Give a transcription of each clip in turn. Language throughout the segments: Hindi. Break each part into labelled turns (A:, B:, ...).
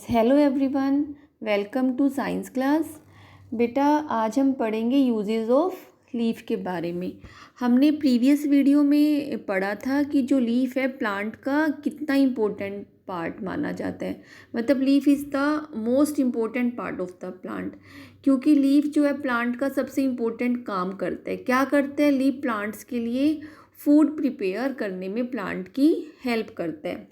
A: Hello everyone, welcome to science class. बेटा, आज हम पढ़ेंगे यूजेस ऑफ लीफ के बारे में। हमने प्रीवियस वीडियो में पढ़ा था कि जो लीफ है प्लांट का कितना इम्पोर्टेंट पार्ट माना जाता है। मतलब leaf is the most important part of the plant, क्योंकि लीफ जो है प्लांट का सबसे इम्पोर्टेंट काम करता है। क्या करता है? लीफ प्लांट्स के लिए फूड प्रिपेयर करने में प्लांट की हेल्प करता है।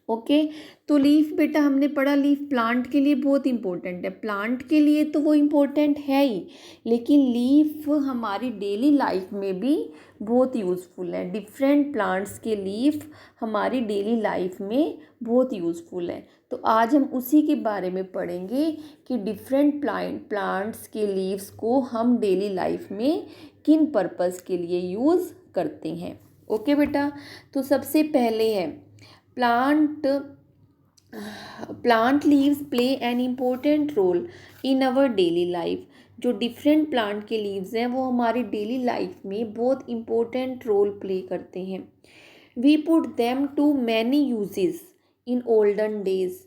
A: ओके। तो लीफ बेटा हमने पढ़ा, लीफ प्लांट के लिए बहुत इंपॉर्टेंट है। प्लांट के लिए तो वो इम्पोर्टेंट है ही, लेकिन लीफ हमारी डेली लाइफ में भी बहुत यूज़फुल है। डिफरेंट प्लांट्स के लीफ हमारी डेली लाइफ में बहुत यूज़फुल है। तो आज हम उसी के बारे में पढ़ेंगे कि डिफरेंट प्लांट्स के लीव्स को हम डेली लाइफ में किन पर्पस के लिए यूज़ करते हैं। ओके बेटा, तो सबसे पहले है plant plant leaves play an important role in our daily life। जो डिफरेंट प्लांट के लीव्स हैं वो हमारी डेली लाइफ में बहुत इम्पोर्टेंट रोल प्ले करते हैं। We put them to many uses in olden days.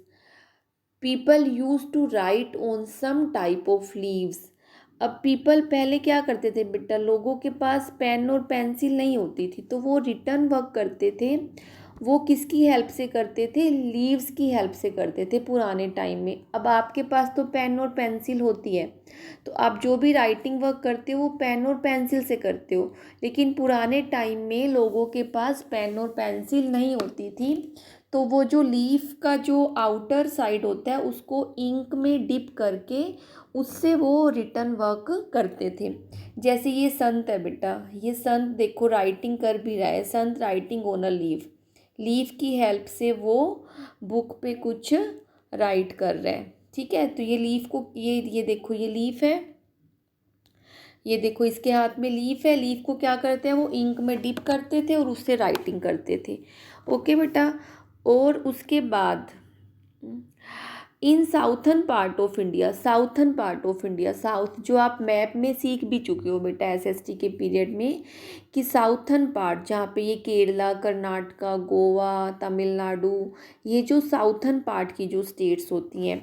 A: People use to write on some type of leaves. अब पीपल पहले क्या करते थे बेटा, लोगों के पास पेन और पेंसिल नहीं होती थी, तो वो रिटर्न वर्क करते थे। वो किसकी हेल्प से करते थे? लीव्स की हेल्प से करते थे पुराने टाइम में। अब आपके पास तो पेन और पेंसिल होती है, तो आप जो भी राइटिंग वर्क करते हो वो पेन और पेंसिल से करते हो। लेकिन पुराने टाइम में लोगों के पास पेन और पेंसिल नहीं होती थी, तो वो जो लीफ का जो आउटर साइड होता है उसको इंक में डिप करके उससे वो रिटर्न वर्क करते थे। जैसे ये संत है बेटा, ये संत देखो राइटिंग कर भी रहा है। संत writing on a leaf, leaf की हेल्प से वो बुक पे कुछ राइट कर रहा है। ठीक है, तो ये लीफ को ये देखो, ये लीफ है, ये देखो इसके हाथ में लीफ है। लीफ को क्या करते हैं, वो इंक में डिप करते थे और उससे राइटिंग करते थे। ओके बेटा, और उसके बाद इन southern part of India, southern part of India, south जो आप मैप में सीख भी चुके हो बेटा एसएसटी के पीरियड में, कि साउथर्न पार्ट जहाँ पे ये केरला, कर्नाटका, गोवा, तमिलनाडु, ये जो साउथर्न पार्ट की जो स्टेट्स होती हैं,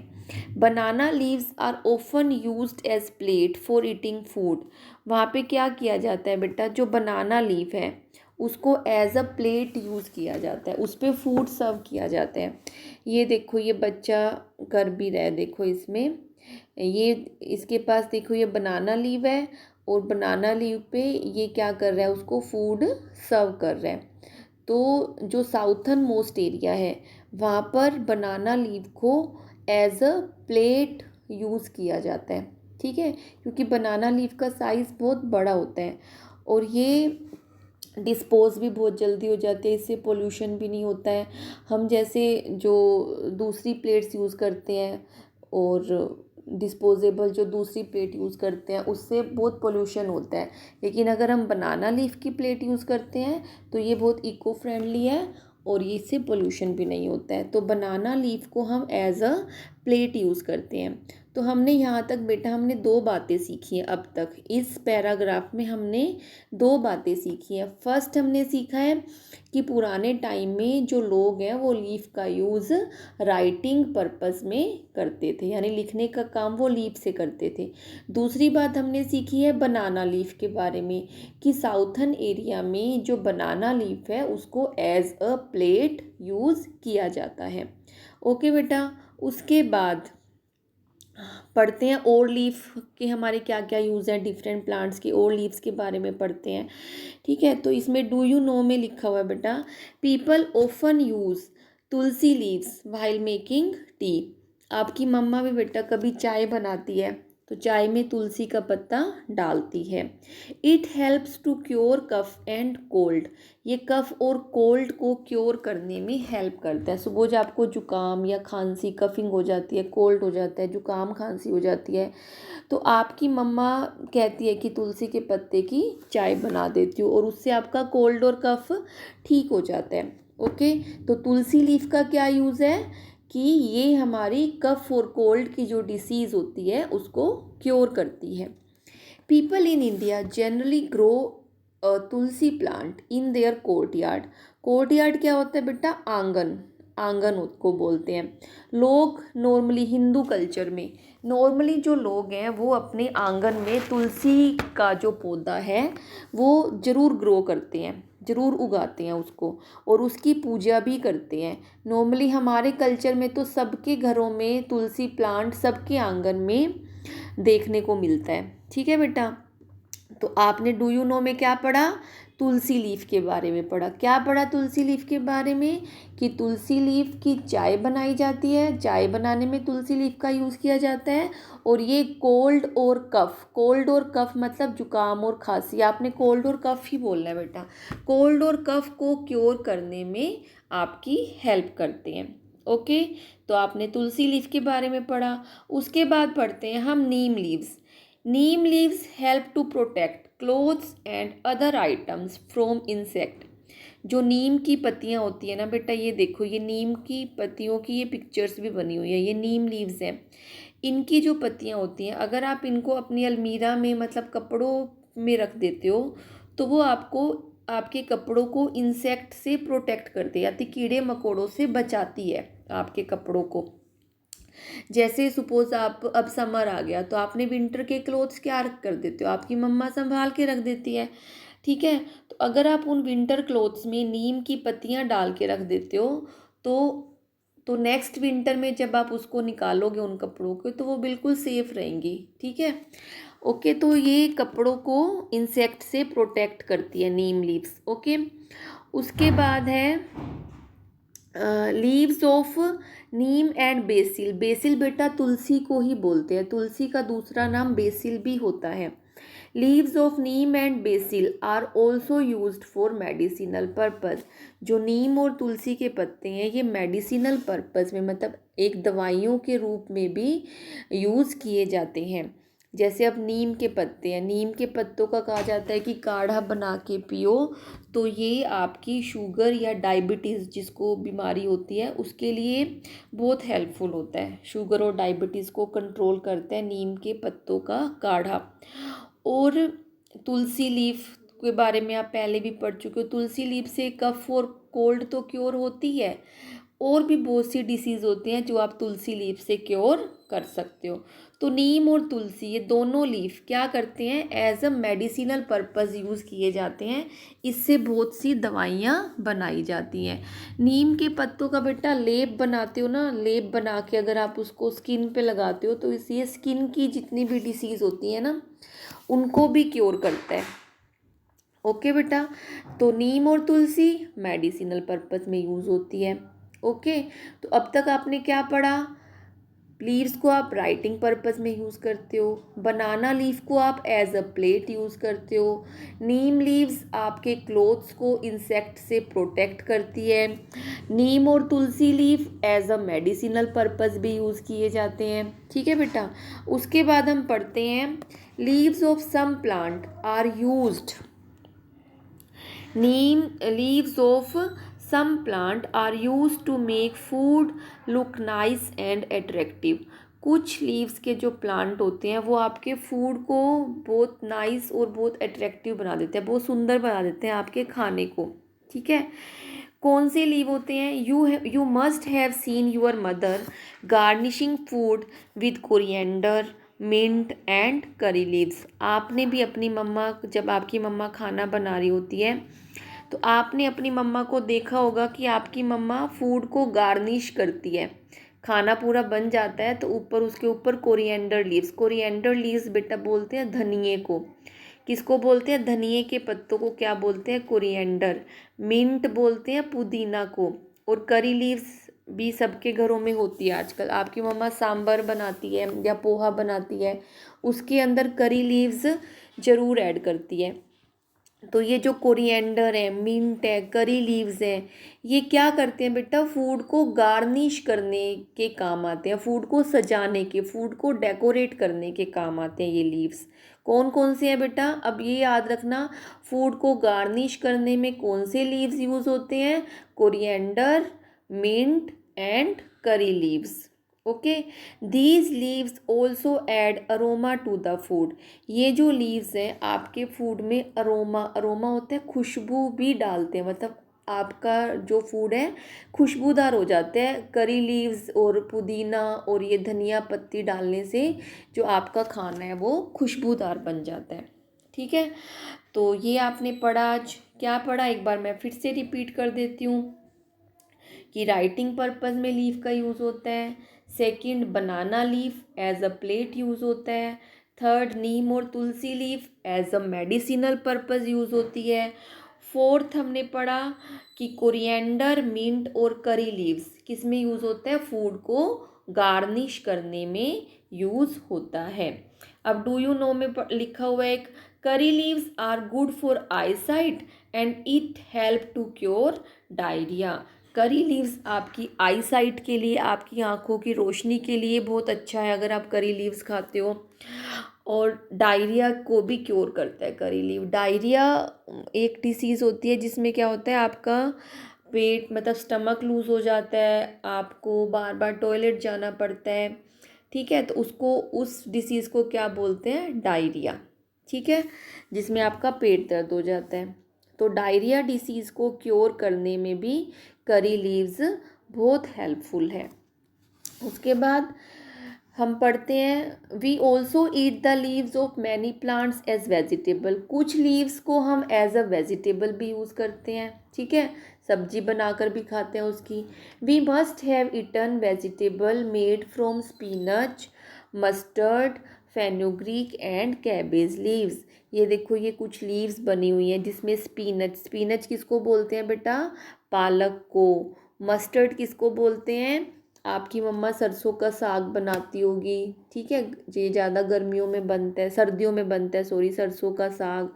A: banana leaves are often used as plate for eating food. वहाँ पे क्या किया जाता है बेटा, जो बनाना लीफ है उसको एज अ प्लेट यूज़ किया जाता है, उस पर फूड सर्व किया जाता है। ये देखो, ये बच्चा कर भी रहा है, देखो इसमें, ये इसके पास देखो ये बनाना लीव है और बनाना लीव पे ये क्या कर रहा है, उसको फूड सर्व कर रहा है। तो जो साउथर्न मोस्ट एरिया है वहाँ पर बनाना लीव को एज अ प्लेट यूज़ किया जाता है। ठीक है, क्योंकि बनाना लीव का साइज़ बहुत बड़ा होता है और ये डिस्पोज भी बहुत जल्दी हो जाते हैं, इससे पोल्यूशन भी नहीं होता है। हम जैसे जो दूसरी प्लेट्स यूज़ करते हैं और डिस्पोजेबल जो दूसरी प्लेट यूज़ करते हैं उससे बहुत पोल्यूशन होता है, लेकिन अगर हम बनाना लीफ की प्लेट यूज़ करते हैं तो ये बहुत इको फ्रेंडली है और ये इससे पोल्यूशन भी नहीं होता है। तो बनाना लीफ को हम एज अ प्लेट यूज़ करते हैं। तो हमने यहाँ तक बेटा हमने दो बातें सीखी हैं अब तक। इस पैराग्राफ में हमने दो बातें सीखी हैं। फर्स्ट हमने सीखा है कि पुराने टाइम में जो लोग हैं वो लीफ का यूज़ राइटिंग पर्पस में करते थे, यानी लिखने का काम वो लीफ से करते थे। दूसरी बात हमने सीखी है बनाना लीफ के बारे में, कि साउथर्न एरिया में जो बनाना लीफ है उसको एज अ प्लेट यूज़ किया जाता है। ओके बेटा, उसके बाद पढ़ते हैं और लीफ के हमारे क्या क्या यूज़ हैं, डिफरेंट प्लांट्स के और लीव्स के बारे में पढ़ते हैं। ठीक है, तो इसमें डू यू नो में लिखा हुआ है बेटा, पीपल ऑफन यूज़ तुलसी लीव्स वाइल मेकिंग टी। आपकी मम्मा भी बेटा कभी चाय बनाती है तो चाय में तुलसी का पत्ता डालती है। It helps to cure cough and cold. ये कफ और कोल्ड को क्योर करने में हेल्प करता है। सपोज आपको जुकाम या खांसी, कफिंग हो जाती है, कोल्ड हो जाता है, जुकाम खांसी हो जाती है, तो आपकी मम्मा कहती है कि तुलसी के पत्ते की चाय बना देती हूँ और उससे आपका कोल्ड और कफ ठीक हो जाता है। ओके, तो तुलसी लीफ का क्या यूज़ है कि ये हमारी कफ और कोल्ड की जो डिसीज़ होती है उसको क्योर करती है। People in India generally grow Tulsi plant in their courtyard. Courtyard क्या होता है बेटा? आंगन। आंगन को बोलते हैं। लोग नॉर्मली हिंदू कल्चर में नॉर्मली जो लोग हैं वो अपने आंगन में तुलसी का जो पौधा है वो ज़रूर ग्रो करते हैं, ज़रूर उगाते हैं उसको, और उसकी पूजा भी करते हैं। नॉर्मली हमारे कल्चर में तो सबके घरों में तुलसी प्लांट सबके आंगन में देखने को मिलता है। ठीक है बेटा, तो आपने डू यू नो में क्या पढ़ा? तुलसी लीफ के बारे में पढ़ा। क्या पढ़ा तुलसी लीफ के बारे में? कि तुलसी लीफ की चाय बनाई जाती है, चाय बनाने में तुलसी लीफ का यूज़ किया जाता है। और ये कोल्ड और कफ मतलब जुकाम और खांसी, आपने कोल्ड और कफ ही बोलना है बेटा, कोल्ड और कफ को क्योर करने में आपकी हेल्प करते हैं। ओके, तो आपने तुलसी लीफ के बारे में पढ़ा। उसके बाद पढ़ते हैं हम नीम leaves. Neem leaves help to protect clothes and other items from insect। जो नीम की पत्तियां होती है ना बेटा, ये देखो, ये नीम की पत्तियों की ये पिक्चर्स भी बनी हुई है, ये नीम लीव्स हैं। इनकी जो पत्तियां होती हैं, अगर आप इनको अपनी अलमीरा में मतलब कपड़ों में रख देते हो तो वो आपको आपके कपड़ों को इंसेक्ट से प्रोटेक्ट करती है, यानी कीड़े मकोड़ों से बचाती है आपके कपड़ों को। जैसे सपोज आप अब समर आ गया तो आपने विंटर के क्लोथ्स क्या रख कर देते हो, आपकी मम्मा संभाल के रख देती है। ठीक है, तो अगर आप उन विंटर क्लोथ्स में नीम की पत्तियां डाल के रख देते हो तो नेक्स्ट विंटर में जब आप उसको निकालोगे उन कपड़ों को तो वो बिल्कुल सेफ रहेंगी। ठीक है, ओके, तो ये कपड़ों को इंसेक्ट से प्रोटेक्ट करती है नीम लीव्स। ओके, उसके बाद है leaves of neem and BECIL. BECIL बेटा तुलसी को ही बोलते हैं, तुलसी का दूसरा नाम बेसिल भी होता है। Leaves of neem and basil are also used for medicinal purpose. जो नीम और तुलसी के पत्ते हैं ये मेडिसिनल पर्पज़ में मतलब एक दवाइयों के रूप में भी यूज़ किए जाते हैं। जैसे अब नीम के पत्ते हैं, नीम के पत्तों का कहा जाता है कि काढ़ा बना के पियो, तो ये आपकी शुगर या डायबिटीज़ जिसको बीमारी होती है उसके लिए बहुत हेल्पफुल होता है। शुगर और डायबिटीज़ को कंट्रोल करता है नीम के पत्तों का काढ़ा। और तुलसी लीफ के बारे में आप पहले भी पढ़ चुके हो, तुलसी लीफ से कफ और कोल्ड तो क्योर होती है, और भी बहुत सी डिसीज़ होती हैं जो आप तुलसी लीफ से क्योर कर सकते हो। तो नीम और तुलसी ये दोनों लीफ क्या करते हैं, as a medicinal purpose use किए जाते हैं। इससे बहुत सी दवाइयाँ बनाई जाती हैं। नीम के पत्तों का बेटा लेप बनाते हो ना, लेप बना के अगर आप उसको स्किन पे लगाते हो तो इससे स्किन की जितनी भी डिसीज़ होती है ना उनको भी क्योर करता है। ओके बेटा, तो नीम और तुलसी मेडिसिनल पर्पज़ में यूज़ होती है। ओके, तो अब तक आपने क्या पढ़ा? लीव्स को आप राइटिंग पर्पज़ में यूज़ करते हो, बनाना लीफ को आप एज अ प्लेट यूज़ करते हो, नीम लीव्स आपके क्लोथ्स को इंसेक्ट से प्रोटेक्ट करती है, नीम और tulsi leaf as a medicinal purpose भी यूज़ किए जाते हैं। ठीक है बेटा, उसके बाद हम पढ़ते हैं leaves of some plant are used. Neem leaves of some plant are used to make food look nice and attractive। कुछ लीव्स के जो प्लांट होते हैं वो आपके फूड को बहुत नाइस और बहुत अट्रैक्टिव बना देते हैं, बहुत सुंदर बना देते हैं आपके खाने को। ठीक है, कौन से लीव होते हैं? You must have seen your mother garnishing food with coriander, mint and curry leaves. आपने भी अपनी मम्मा, जब आपकी मम्मा खाना बना रही होती है तो आपने अपनी मम्मा को देखा होगा कि आपकी मम्मा फूड को गार्निश करती है। खाना पूरा बन जाता है तो ऊपर उसके ऊपर कोरिएंडर लीव्स बेटा बोलते हैं धनिए को। किसको बोलते हैं? धनिए के पत्तों को क्या बोलते हैं? कोरिएंडर। मिंट बोलते हैं पुदीना को। और करी लीव्स भी सबके घरों में होती है आजकल। आपकी मम्मा सांभर बनाती है या पोहा बनाती है, उसके अंदर करी लीव्स ज़रूर ऐड करती है। तो ये जो कोरिएंडर है, मिंट है, करी लीव्स हैं, ये क्या करते हैं बेटा? फूड को गार्निश करने के काम आते हैं, फूड को सजाने के, फूड को डेकोरेट करने के काम आते हैं ये लीव्स। कौन कौन से हैं बेटा? अब ये याद रखना, फूड को गार्निश करने में कौन से लीव्स यूज़ होते हैं? Coriander, mint and curry leaves. Okay, these leaves also add aroma to the food. ये जो लीव्स हैं आपके फूड में अरोमा होता है, खुशबू भी डालते हैं, मतलब आपका जो फूड है खुशबूदार हो जाता है। करी लीव्स और पुदीना और ये धनिया पत्ती डालने से जो आपका खाना है वो खुशबूदार बन जाता है। ठीक है, तो ये आपने पढ़ा। आज क्या पढ़ा, एक बार मैं फिर से रिपीट कर देती हूँ कि राइटिंग पर्पस में लीफ का यूज़ होता है। Second, banana leaf as a plate use होता है। थर्ड, नीम और tulsi leaf as a medicinal purpose use होती है। फोर्थ हमने पढ़ा कि कोरिएंडर, मिंट और करी लीव्स किस में यूज़ होता है, फूड को गार्निश करने में यूज़ होता है। अब डू यू नो में लिखा हुआ है एक, curry leaves are good for eye sight and it help to cure diarrhoea. Curry leaves आपकी आई साइट के लिए, आपकी आंखों की रोशनी के लिए बहुत अच्छा है अगर आप करी लीव्स खाते हो। और डायरिया को भी क्योर करता है करी लीव। डायरिया एक डिसीज़ होती है जिसमें क्या होता है, आपका पेट मतलब स्टमक लूज हो जाता है, आपको बार बार टॉयलेट जाना पड़ता है। ठीक है, तो उसको, उस डिसीज़ को क्या बोलते हैं, डायरिया। ठीक है, जिसमें आपका पेट दर्द हो जाता है। तो डायरिया डिसीज़ को क्योर करने में भी करी लीव्स बहुत हेल्पफुल है। उसके बाद हम पढ़ते हैं, we also eat the leaves of many plants as vegetable. कुछ लीव्स को हम एज अ वेजिटेबल भी यूज़ करते हैं। ठीक है, सब्जी बनाकर भी खाते हैं उसकी। We must have eaten vegetable made from spinach, mustard, fenugreek and cabbage leaves. ये देखो, ये कुछ लीव्स बनी हुई हैं जिसमें स्पिनच, स्पिनच किसको बोलते हैं बेटा, पालक को। मस्टर्ड किसको बोलते हैं, आपकी मम्मा सरसों का साग बनाती होगी। ठीक है, ये ज़्यादा गर्मियों में बनता है, सर्दियों में बनता है, सॉरी, सरसों का साग,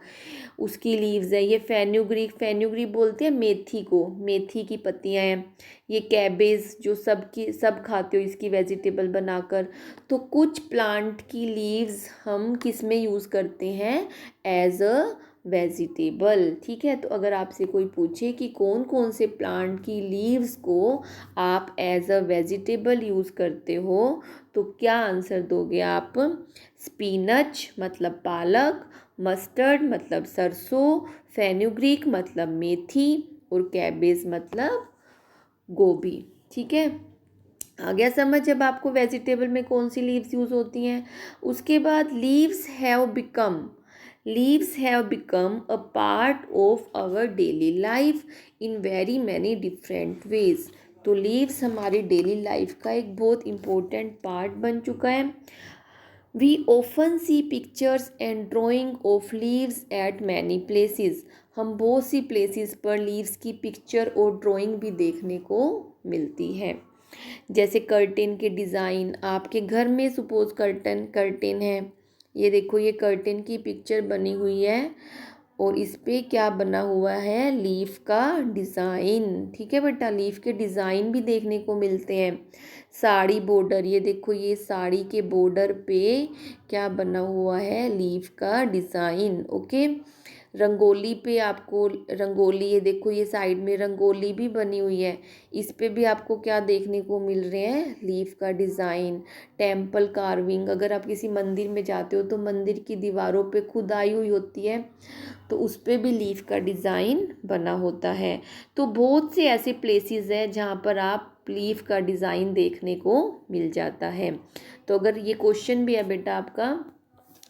A: उसकी लीव्स है। ये फेन्यूग्रीक, फेन्यूग्रीक बोलते हैं मेथी को, मेथी की पत्तियां हैं। ये कैबेज जो सब खाते हो इसकी वेजिटेबल बनाकर। तो कुछ प्लांट की लीव्स हम किस में यूज़ करते हैं, एज अ वेजिटेबल। ठीक है, तो अगर आपसे कोई पूछे कि कौन कौन से प्लांट की लीव्स को आप एज अ वेजिटेबल यूज़ करते हो, तो क्या आंसर दोगे आप, स्पिनच मतलब पालक, मस्टर्ड मतलब सरसों, फेनुग्रीक मतलब मेथी और कैबेज मतलब गोभी। ठीक है, आ गया समझ अब आपको वेजिटेबल में कौन सी लीव्स यूज़ होती हैं। उसके बाद leaves have become a part of our daily life in very many different ways. तो लीव्स हमारी डेली लाइफ का एक बहुत इम्पोर्टेंट पार्ट बन चुका है। We often see pictures and drawing of leaves at many places. हम बहुत सी प्लेसेस पर लीव्स की पिक्चर और ड्राइंग भी देखने को मिलती है। जैसे कर्टेन के डिज़ाइन, आपके घर में सपोज कर्टेन है, ये देखो, ये कर्टेन की पिक्चर बनी हुई है और इस पे क्या बना हुआ है, लीफ का डिज़ाइन। ठीक है बेटा, लीफ के डिज़ाइन भी देखने को मिलते हैं। साड़ी बॉर्डर, ये देखो, ये साड़ी के बॉर्डर पे क्या बना हुआ है, लीफ का डिज़ाइन। ओके, रंगोली पे आपको, रंगोली, ये देखो, ये साइड में रंगोली भी बनी हुई है, इस पे भी आपको क्या देखने को मिल रहे हैं, लीफ का डिज़ाइन। टेम्पल कार्विंग, अगर आप किसी मंदिर में जाते हो तो मंदिर की दीवारों पे खुदाई हुई होती है, तो उस पे भी लीफ का डिज़ाइन बना होता है। तो बहुत से ऐसे प्लेसेस हैं जहाँ पर आप लीफ का डिज़ाइन देखने को मिल जाता है। तो अगर ये क्वेश्चन भी है बेटा आपका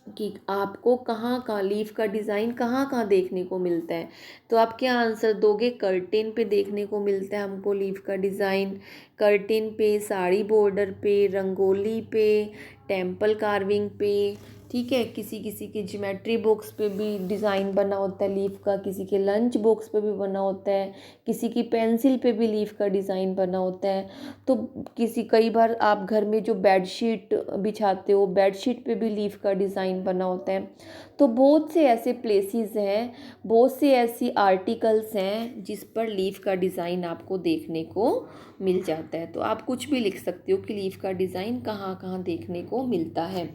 A: कि आपको कहाँ कहाँ लीफ का डिज़ाइन कहाँ कहाँ देखने को मिलता है, तो आप क्या आंसर दोगे, कर्टेन पे देखने को मिलता है हमको लीफ का डिज़ाइन। कर्टेन पे, साड़ी बॉर्डर पे, रंगोली पे, टेम्पल कार्विंग पे। ठीक है, किसी किसी के ज्योमेट्री बॉक्स पे भी डिज़ाइन बना होता है लीफ का, किसी के लंच बॉक्स पे भी बना होता है, किसी की पेंसिल पे भी लीफ का डिज़ाइन बना होता है। तो कई बार आप घर में जो बेडशीट बिछाते हो, बेडशीट पे भी लीफ का डिज़ाइन बना होता है। तो बहुत से ऐसे प्लेसेस हैं, बहुत से ऐसी आर्टिकल्स हैं जिस पर लीफ का डिज़ाइन आपको देखने को मिल जाता है। तो आप कुछ भी लिख सकते हो कि लीफ का डिज़ाइन कहाँ कहाँ देखने को मिलता है।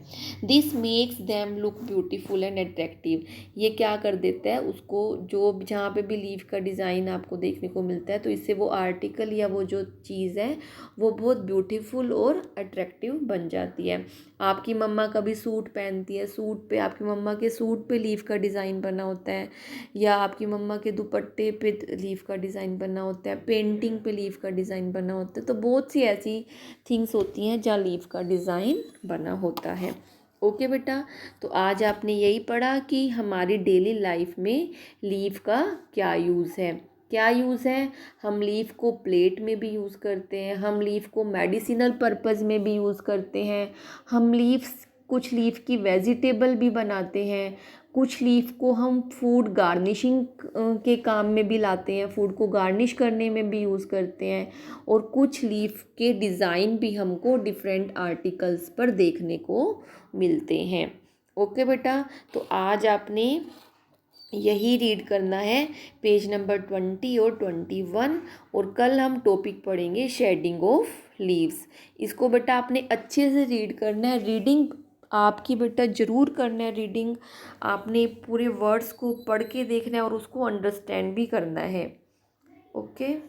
A: This makes them look beautiful and attractive. ये क्या कर देता है उसको, जो जहाँ पे भी लीफ का डिज़ाइन आपको देखने को मिलता है, तो इससे वो आर्टिकल या वो जो चीज़ है वो बहुत ब्यूटीफुल और अट्रैक्टिव बन जाती है। है। आपकी मम्मा कभी सूट पहनती है, सूट पे आपकी मम्मा के सूट पे लीफ का डिज़ाइन बना होता है, या आपकी मम्मा के दुपट्टे पे लीफ का डिज़ाइन बना होता है, पेंटिंग पे लीफ का डिज़ाइन बना होता है। तो बहुत सी ऐसी थिंग्स होती हैं जहाँ लीफ का डिज़ाइन बना होता है। ओके बेटा, तो आज आपने यही पढ़ा कि हमारी डेली लाइफ में लीफ का क्या यूज़ है। क्या यूज़ है, हम लीफ को प्लेट में भी यूज़ करते हैं, हम लीफ को मेडिसिनल पर्पज़ में भी यूज़ करते हैं, हम कुछ लीफ की वेजिटेबल भी बनाते हैं, कुछ लीफ को हम फूड गार्निशिंग के काम में भी लाते हैं, फूड को गार्निश करने में भी यूज़ करते हैं, और कुछ लीफ के डिज़ाइन भी हमको डिफरेंट आर्टिकल्स पर देखने को मिलते हैं। ओके बेटा, तो आज आपने यही रीड करना है, पेज नंबर 20 और 21, और कल हम टॉपिक पढ़ेंगे शेडिंग ऑफ लीव्स। इसको बेटा आपने अच्छे से रीड करना है, रीडिंग आपकी बेटा ज़रूर करना है। रीडिंग आपने पूरे वर्ड्स को पढ़ के देखना है और उसको अंडरस्टैंड भी करना है। ओके।